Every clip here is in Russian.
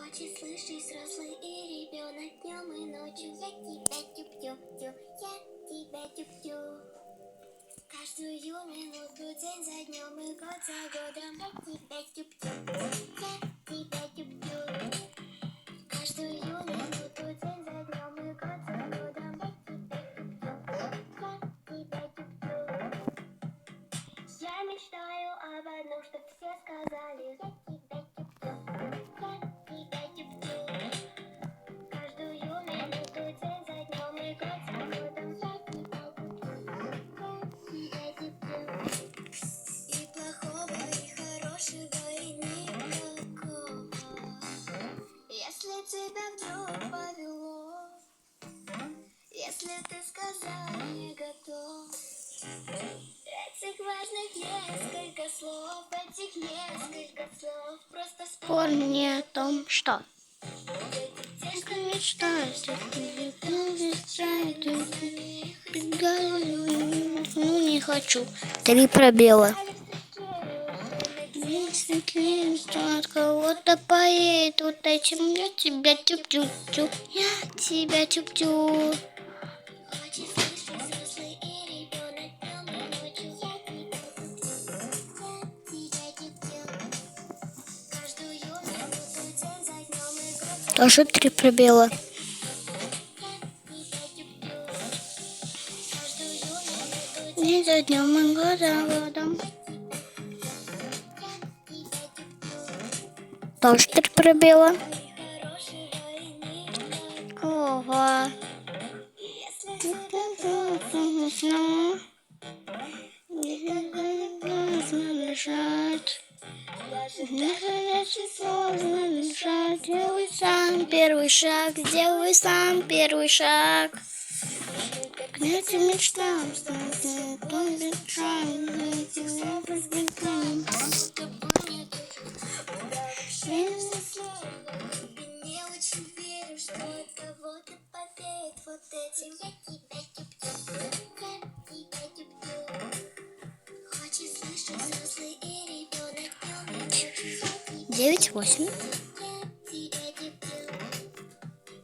Хочешь слышать взрослый и ребенок днем и ночью. Я тебя тюп-тюп-тюп, я тебя тюп-тюп. Каждую минуту, день за днем и год за годом. Я тебя тюп-тюп, я тебя тюп-тюп. Каждую минуту, день за днем и год за годом. Я тебя тюп-тюп. Я мечтаю об одном, чтоб все сказали. Я тебя тюп-тюп, я тебя тюп-тюп. Каждую минуту, день за днем и год за годом. Я тебя тюп-тюп. И плохого, и хорошего, и никакого. Если тебя вдруг повело, если ты сказал не готов, этих важных несколько слов, этих несколько слов просто Вспомни о том, что ну не хочу. 3 пробела. Если от кого-то поедет вот этим, я тебя тюп-тюп-тюп, я тебя тюп-тюп. Тоже 3 пробела. Не за днем и год за годом. Тоже 3 пробела. Ого. Делай сам первый шаг, сделай сам первый шаг. К этим мечтам не очень верю, что от кого-то поверит вот этим. Я тебя тюп-тюп, я тебя тюп-тюп. Хочешь слышать взрослый и ребенок днем и ночью. 9-8. Я тебя тюп-тюп.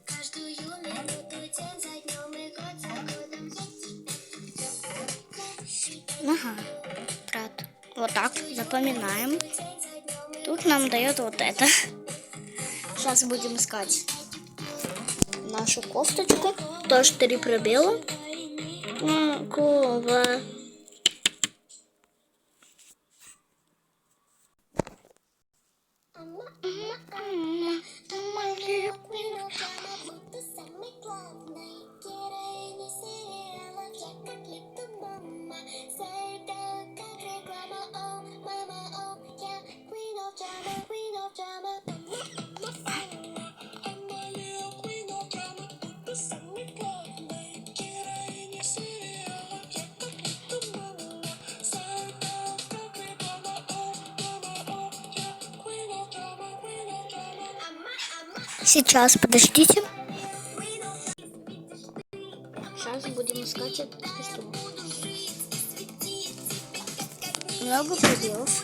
Каждую минуту, день за днем и год за годом. Ага, брат. Вот так запоминаем. Тут нам дает вот это. Сейчас будем искать нашу кофточку. Тоже 3 пробела. Кова. Сейчас, подождите. Сейчас будем искать этот костюм. Много пробелов.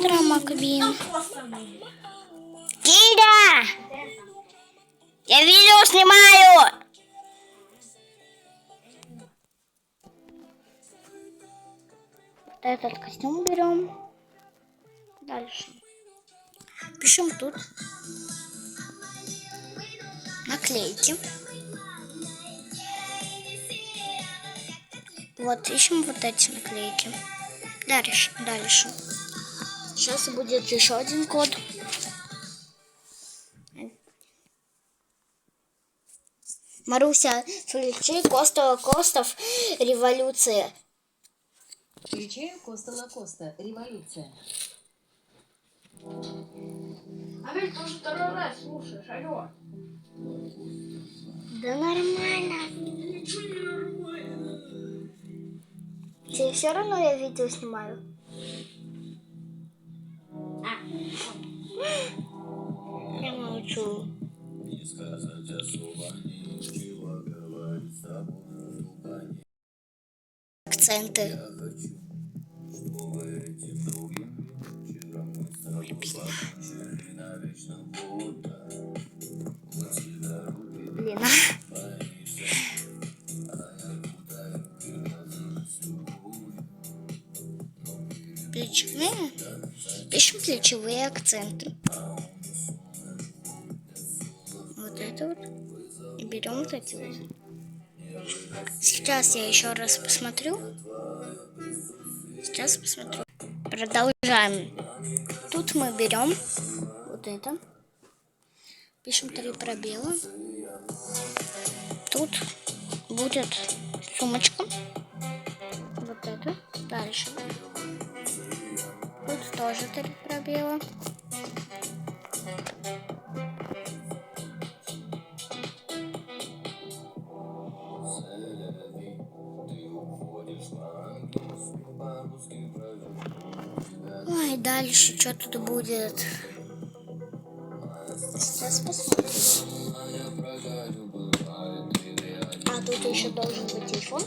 Драма кабин. Кира! Я видео снимаю! Вот этот костюм берем. Дальше. Пишем тут наклейки. Вот, ищем вот эти наклейки. Дальше. Сейчас будет еще один код. Маруся, включи Костов, революция. Включаю Коста революция. А ведь ты уже 2-й раз слушаешь, алло. Да нормально. Тебе все равно я видео снимаю? Я молчу. Акценты. Блин. Плечевые. Пишем плечевые акценты. Вот это вот. И берем вот эти вот. Сейчас я еще раз посмотрю. Сейчас посмотрю. Продолжаем. Тут мы берем вот это. Пишем 3 пробела. Тут будет сумочка. Вот это. Дальше. Тут тоже 3 пробела. Ой, дальше что тут будет? Сейчас посмотрим. А тут еще должен быть телефон.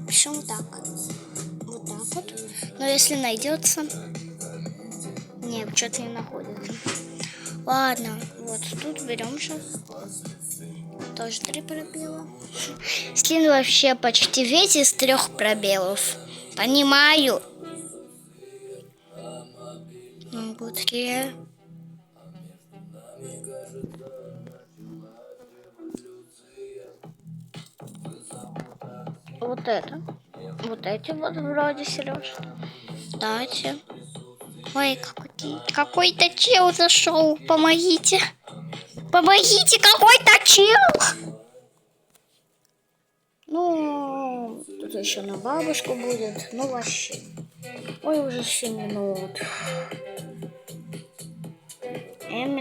Пишем вот так. Вот так вот. Но если найдется... Нет, что-то не находится. Ладно, вот тут берем сейчас. Тоже 3 пробела. Слин вообще почти весь из 3 пробелов. Понимаю. Быстрее. Вот это. Вот эти вот вроде, Сереж. Кстати. Ой, какой-то чел зашел. Помогите. Помогите, какой-то чел. Ну, тут еще на бабушку будет. Ну, вообще. Ой, уже 7 минут.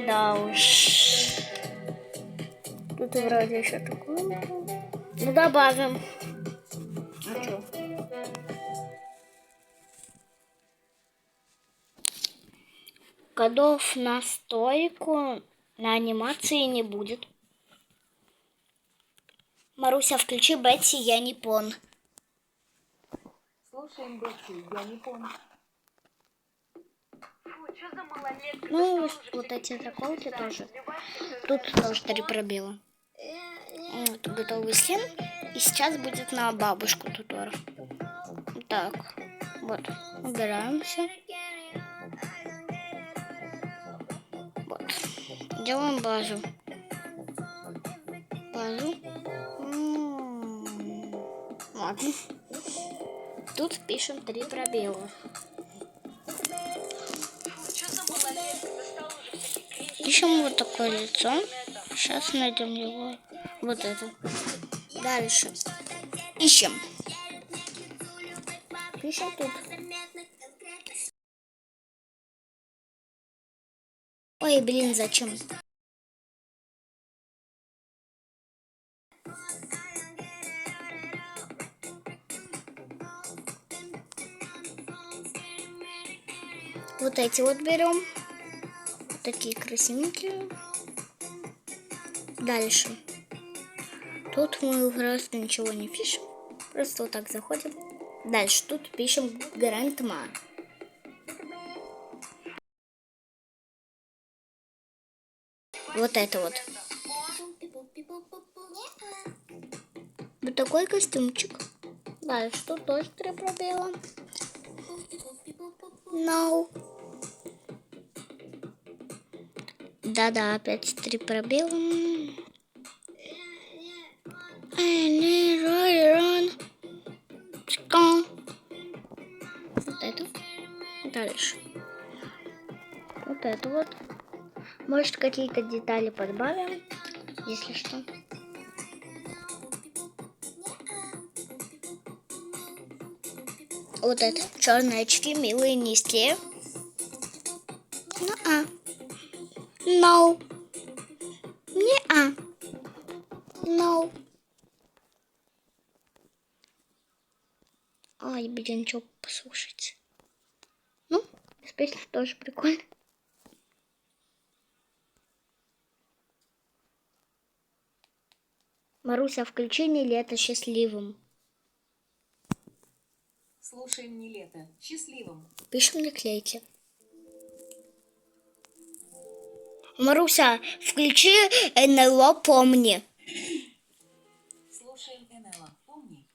Да уж. Тут вроде еще такое. Ну, добавим. А что? Кодов на стойку на анимации не будет. Маруся, включи Бетси, я не пон. Слушаем, Бетси, я не помню. Ну, вот эти заколки тоже. Тут тоже 3 пробела. Вот, готовый слим. И сейчас будет на бабушку тутор. Так, вот, убираемся. Вот, делаем базу. Базу. Ладно. Тут пишем 3 пробела. Ищем вот такое лицо. Сейчас найдем его. Вот это. Дальше. Ищем. Пишем тут. Ой, блин, зачем? Вот эти вот берем. Такие красивенькие. Дальше. Тут мы просто ничего не пишем. Просто вот так заходим. Дальше тут пишем Грандма. Вот это вот. Вот такой костюмчик. Дальше тут тоже 3 пробела. No. Да-да, опять 3 пробела. Вот это. Дальше. Вот это вот. Может, какие-то детали подбавим, если что. Вот это. Черные очки, милые, низкие. Ну-а. No. Не-а. No. Ай, блин, что послушать. Ну, песня тоже прикольно. Маруся, включи не лето счастливым. Слушаем Нилета. Счастливым. Пишем наклейки. Маруся, включи НЛО «Помни». Слушаем Энела. Помни.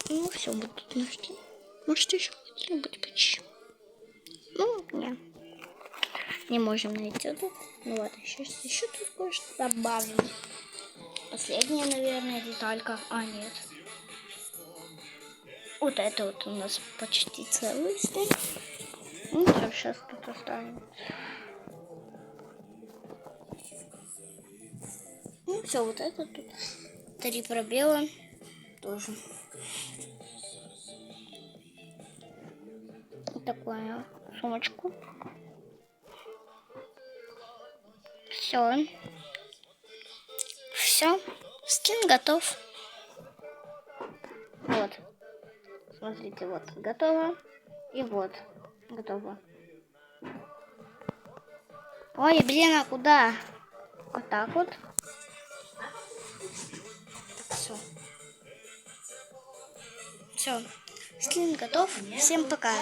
Ну, все, вот тут нажки. Может, еще что-нибудь почему? Ну, нет. Не можем найти тут. Ну вот, еще тут кое-что добавим. Последняя, наверное, деталька. А, нет. Вот это вот у нас почти целый стек. Ну, все, сейчас тут оставим. Ну, все, вот это тут. 3 пробела. Тоже. Вот такую сумочку. Все. Все. Скин готов. Вот. Смотрите, вот готово. И вот готово. Ой, блин, а куда? Вот так вот. Все. Все. Скин готов. Всем пока.